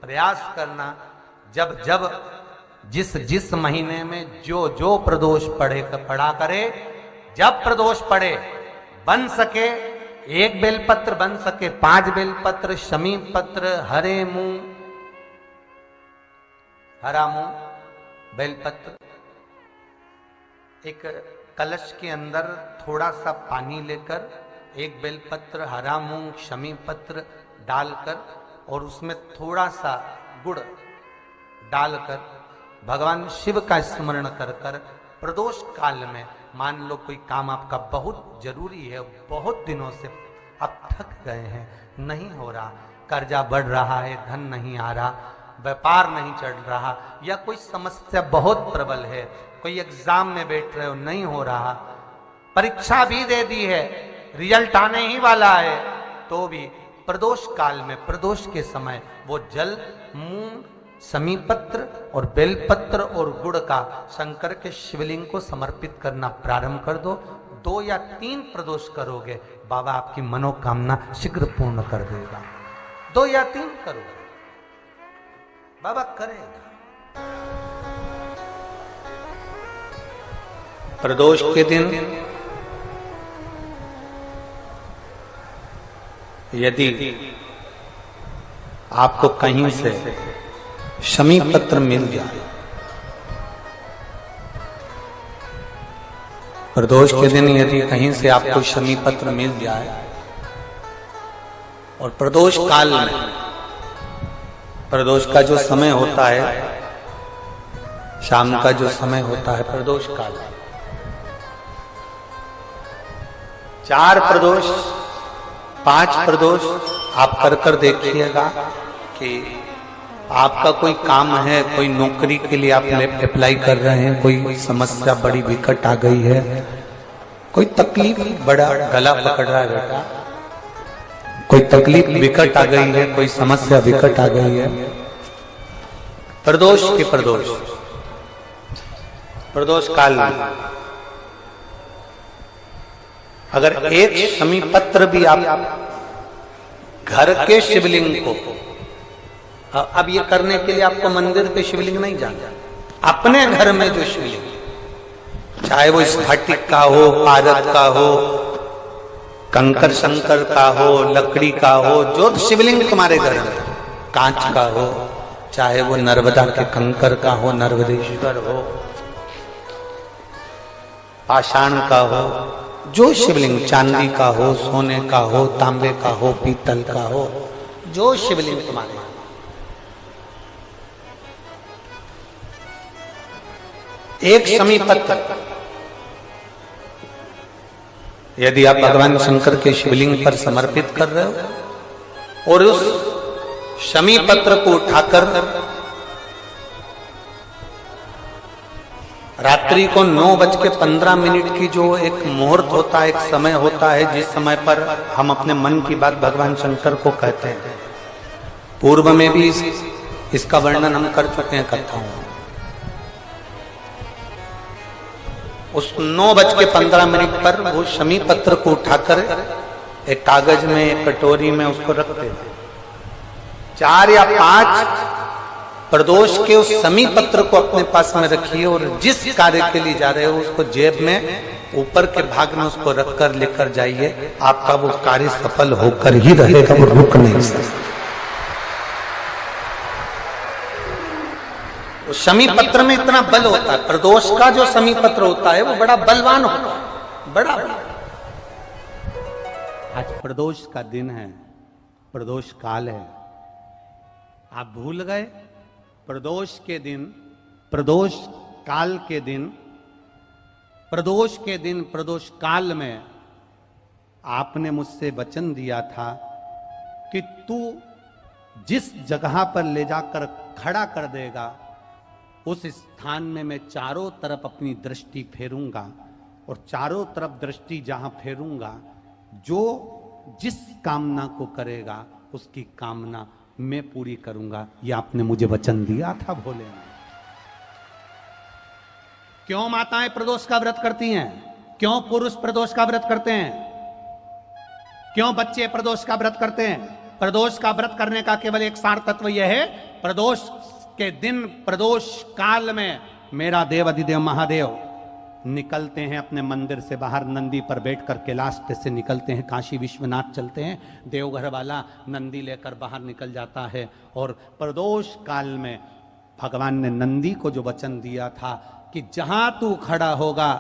प्रयास करना, जब जब जिस जिस महीने में जो जो प्रदोष पड़ा करे, जब प्रदोष पड़े, बन सके 1 बेलपत्र, बन सके 5 बेलपत्र, शमी पत्र, हरे मूंग, हरा मूंग, बेलपत्र, एक कलश के अंदर थोड़ा सा पानी लेकर 1 बेलपत्र, हरा मूंग, शमी पत्र डालकर और उसमें थोड़ा सा गुड़ डालकर भगवान शिव का स्मरण कर कर प्रदोष काल में, मान लो कोई काम आपका बहुत जरूरी है, बहुत दिनों से आप थक गए हैं, नहीं हो रहा, कर्जा बढ़ रहा है, धन नहीं आ रहा, व्यापार नहीं चढ़ रहा, या कोई समस्या बहुत प्रबल है, कोई एग्जाम में बैठ रहे हो नहीं हो रहा, परीक्षा भी दे दी है, रिजल्ट आने ही वाला है, तो भी प्रदोष काल में, प्रदोष के समय वो जल, मूंग, शमी पत्र और बेलपत्र और गुड़ का शंकर के शिवलिंग को समर्पित करना प्रारंभ कर दो। 2 या 3 प्रदोष करोगे, बाबा आपकी मनोकामना शीघ्र पूर्ण कर देगा। 2 या 3 करोगे, बाबा करेगा। प्रदोष के दिन यदि आपको कहीं से शमी पत्र मिल जाए, प्रदोष के दिन यदि कहीं से आपको शमी पत्र मिल जाए और प्रदोष काल में, प्रदोष का जो समय होता है, शाम का जो समय होता है प्रदोष काल, 4 प्रदोष 5 प्रदोष आप कर देखिएगा कि आपका कोई काम है, कोई नौकरी के लिए आप अप्लाई कर रहे हैं, कोई समस्या बड़ी विकट आ गई है, कोई तकलीफ, बड़ा गला पकड़ रहा है बेटा, कोई तकलीफ विकट आ गई है, कोई समस्या विकट आ गई है, प्रदोष के प्रदोष काल में अगर 1 शमी पत्र भी आप घर के शिवलिंग को, अब ये करने के लिए आपको मंदिर पे शिवलिंग नहीं जाना, अपने घर में जो शिवलिंग, चाहे वो स्फटिक का हो, पारद का हो, कंकर शंकर का हो, लकड़ी का हो, जो शिवलिंग तुम्हारे घर में, कांच का हो, चाहे वो नर्मदा के कंकर का हो, नर्मदेश्वर हो, पाषाण का हो, जो शिवलिंग, चांदी का हो, सोने का हो, तांबे का हो, पीतल का हो, जो शिवलिंग तुम्हारे, एक शमी पत्र यदि आप भगवान शंकर के शिवलिंग पर समर्पित कर रहे हो और उस शमी पत्र को उठाकर रात्रि को 9:15 की जो एक मुहूर्त होता है, एक समय होता है, जिस समय पर हम अपने मन की बात भगवान शंकर को कहते हैं, पूर्व में भी इसका वर्णन हम कर चुके हैं कथाओं में। उस 9:15 पर वो शमी पत्र को उठाकर एक कागज में, एक कटोरी में उसको रखते थे। 4 या 5 प्रदोष के उस शमी पत्र को अपने पास में रखिए और जिस कार्य के लिए जा रहे हो उसको जेब में ऊपर के भाग में उसको रखकर लेकर जाइए, आपका वो कार्य सफल होकर ही रहेगा, वो रुक नहीं सकता। शमी पत्र में इतना बल होता है, प्रदोष का जो शमी पत्र होता है वो बड़ा बलवान होता है, बड़ा। आज प्रदोष का दिन है, प्रदोष काल है, आप भूल गए? प्रदोष के दिन, प्रदोष काल के दिन, प्रदोष के दिन, प्रदोष काल में आपने मुझसे वचन दिया था कि तू जिस जगह पर ले जाकर खड़ा कर देगा उस स्थान में मैं चारों तरफ अपनी दृष्टि फेरूंगा और चारों तरफ दृष्टि जहां फेरूंगा, जो जिस कामना को करेगा उसकी कामना मैं पूरी करूंगा। यह आपने मुझे वचन दिया था भोले। क्यों माताएं प्रदोष का व्रत करती हैं? क्यों पुरुष प्रदोष का व्रत करते हैं? क्यों बच्चे प्रदोष का व्रत करते हैं? प्रदोष का व्रत करने का केवल एक सार तत्व यह है, प्रदोष के दिन, प्रदोष काल में मेरा देव अधिदेव महादेव निकलते हैं अपने मंदिर से बाहर, नंदी पर बैठकर कैलाश से निकलते हैं, काशी विश्वनाथ चलते हैं, देवघर वाला नंदी लेकर बाहर निकल जाता है। और प्रदोष काल में भगवान ने नंदी को जो वचन दिया था कि जहां तू खड़ा होगा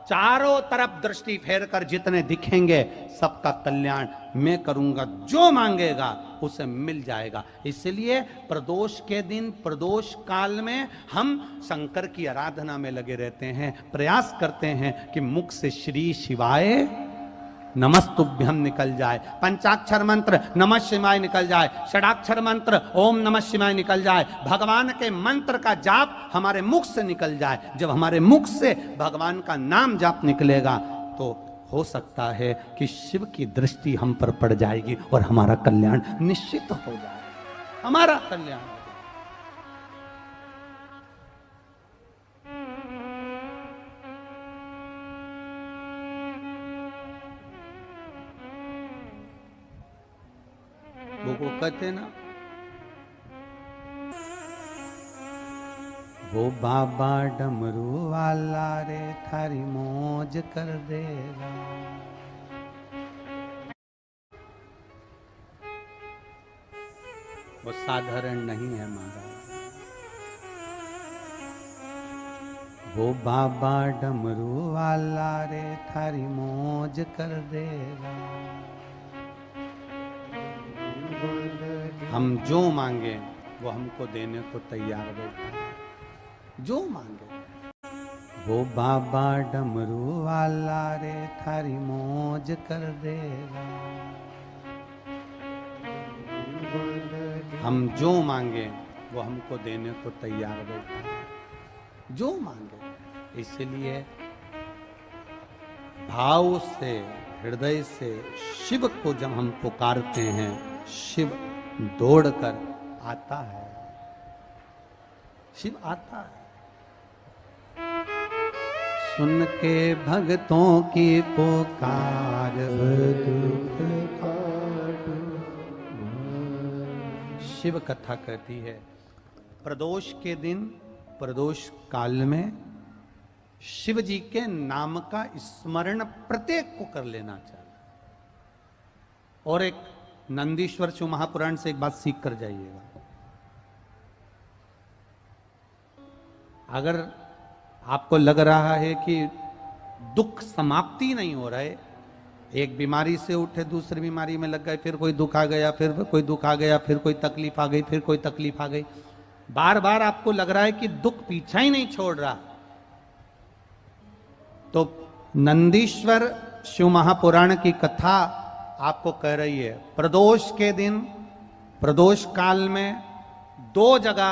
चारों तरफ दृष्टि फेर कर जितने दिखेंगे सबका कल्याण मैं करूंगा, जो मांगेगा उसे मिल जाएगा। इसलिए प्रदोष के दिन, प्रदोष काल में हम शंकर की आराधना में लगे रहते हैं, प्रयास करते हैं कि मुख से श्री शिवाय नमस्तुभ्यम निकल जाए, पंचाक्षर मंत्र नमः शिवाय निकल जाए, षडाक्षर मंत्र ओम नमः शिवाय निकल जाए, भगवान के मंत्र का जाप हमारे मुख से निकल जाए। जब हमारे मुख से भगवान का नाम जाप निकलेगा तो हो सकता है कि शिव की दृष्टि हम पर पड़ जाएगी और हमारा कल्याण निश्चित हो जाएगा, हमारा कल्याण। वो कहते ना, वो बाबा डमरू वाला रे थारी मौज कर देगा। वो साधारण नहीं है महाराज, वो बाबा डमरू वाला रे थारी मौज कर देगा। हम जो मांगे वो हमको देने को तैयार बैठा है, जो मांगे। वो बाबा डमरू वाला रे थारी मौज कर देगा। हम जो मांगे वो हमको देने को तैयार बैठा है, जो मांगे। इसलिए भाव से, हृदय से शिव को जब हम पुकारते हैं, शिव दौड़कर आता है, शिव आता है। सुन के भक्तों की पुकार, शिव कथा कहती है प्रदोष के दिन, प्रदोष काल में शिव जी के नाम का स्मरण प्रत्येक को कर लेना चाहिए। और एक नंदीश्वर शिव महापुराण से एक बात सीख कर जाइएगा, अगर आपको लग रहा है कि दुख समाप्ति नहीं हो रहा है, एक बीमारी से उठे दूसरी बीमारी में लग गए, फिर कोई दुख आ गया, फिर कोई दुख आ गया, फिर कोई तकलीफ आ गई, फिर कोई तकलीफ आ गई, बार बार आपको लग रहा है कि दुख पीछा ही नहीं छोड़ रहा, तो नंदीश्वर शिव महापुराण की कथा आपको कह रही है प्रदोष के दिन, प्रदोष काल में 2 जगह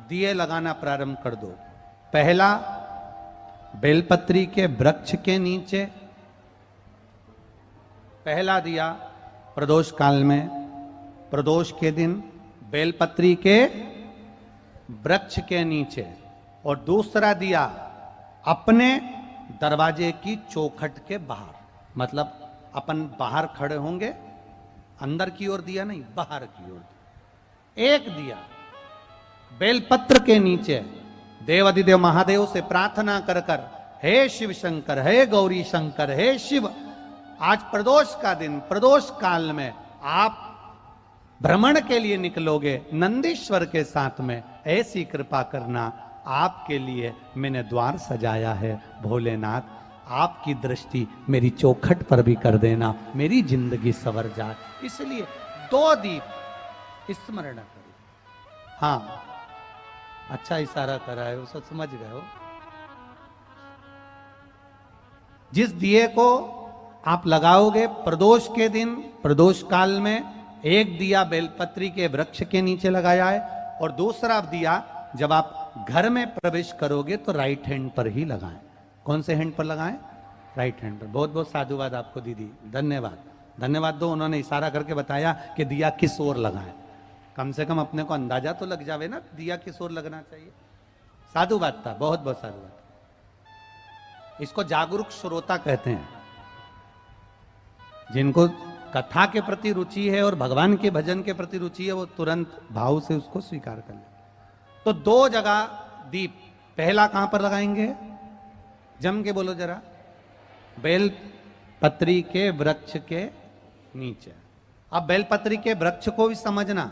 दिए लगाना प्रारंभ कर दो। पहला बेलपत्री के वृक्ष के नीचे, पहला दिया प्रदोष काल में, प्रदोष के दिन बेलपत्री के वृक्ष के नीचे, और दूसरा दिया अपने दरवाजे की चौखट के बाहर, मतलब अपन बाहर खड़े होंगे, अंदर की ओर दिया नहीं, बाहर की ओर दिया। एक दिया बेलपत्र के नीचे देवाधिदेव महादेव से प्रार्थना कर कर, हे शिव शंकर, हे गौरी शंकर, हे शिव, आज प्रदोष का दिन, प्रदोष काल में आप भ्रमण के लिए निकलोगे नंदीश्वर के साथ में, ऐसी कृपा करना, आपके लिए मैंने द्वार सजाया है भोलेनाथ, आपकी दृष्टि मेरी चौखट पर भी कर देना, मेरी जिंदगी सवर जाए। इसलिए 2 दीप स्मरण करिए। हाँ, अच्छा इशारा करा है, उसे समझ गए हो। जिस दिए को आप लगाओगे प्रदोष के दिन, प्रदोष काल में, एक दिया बेलपत्री के वृक्ष के नीचे लगाया है, और दूसरा दिया जब आप घर में प्रवेश करोगे तो राइट हैंड पर ही लगाएं। कौन से हैंड पर लगाएं? राइट हैंड पर। बहुत बहुत साधुवाद आपको दीदी, धन्यवाद, धन्यवाद दो, उन्होंने इशारा करके बताया कि दिया किस ओर लगाएं। कम से कम अपने को अंदाजा तो लग जावे ना दिया किस ओर लगना चाहिए। साधुवाद था, बहुत बहुत साधुवाद। इसको जागरूक श्रोता कहते हैं, जिनको कथा के प्रति रुचि है और भगवान के भजन के प्रति रुचि है, वो तुरंत भाव से उसको स्वीकार कर ले। तो दो जगह दीप, पहला कहां पर लगाएंगे, जम के बोलो जरा, बेल पत्री के वृक्ष के नीचे। अब बेलपत्री के वृक्ष को भी समझना,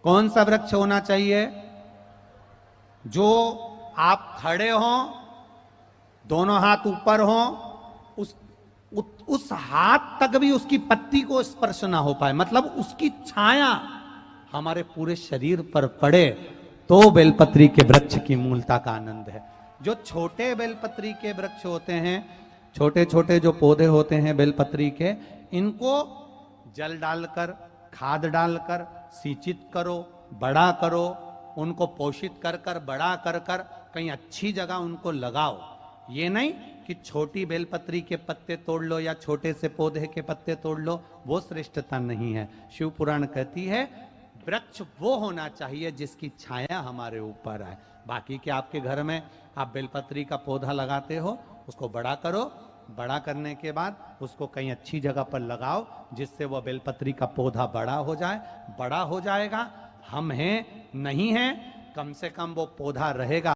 कौन सा वृक्ष होना चाहिए, जो आप खड़े हो, दोनों हाथ ऊपर हो, उस हाथ तक भी उसकी पत्ती को स्पर्श ना हो पाए, मतलब उसकी छाया हमारे पूरे शरीर पर पड़े, तो बेलपत्री के वृक्ष की मूलता का आनंद है। जो छोटे बेलपत्री के वृक्ष होते हैं, छोटे छोटे जो पौधे होते हैं बेलपत्री के, इनको जल डालकर, खाद डालकर सिंचित करो, बड़ा करो, उनको पोषित कर कर, बड़ा कर कर कहीं अच्छी जगह उनको लगाओ। ये नहीं कि छोटी बेलपत्री के पत्ते तोड़ लो या छोटे से पौधे के पत्ते तोड़ लो, वो श्रेष्ठता नहीं है। शिव पुराण कहती है वृक्ष वो होना चाहिए जिसकी छाया हमारे ऊपर आए। बाकी के आपके घर में आप बेलपत्री का पौधा लगाते हो, उसको बड़ा करो, बड़ा करने के बाद उसको कहीं अच्छी जगह पर लगाओ जिससे वह बेलपत्री का पौधा बड़ा हो जाए। बड़ा हो जाएगा, हम हैं नहीं हैं, कम से कम वो पौधा रहेगा।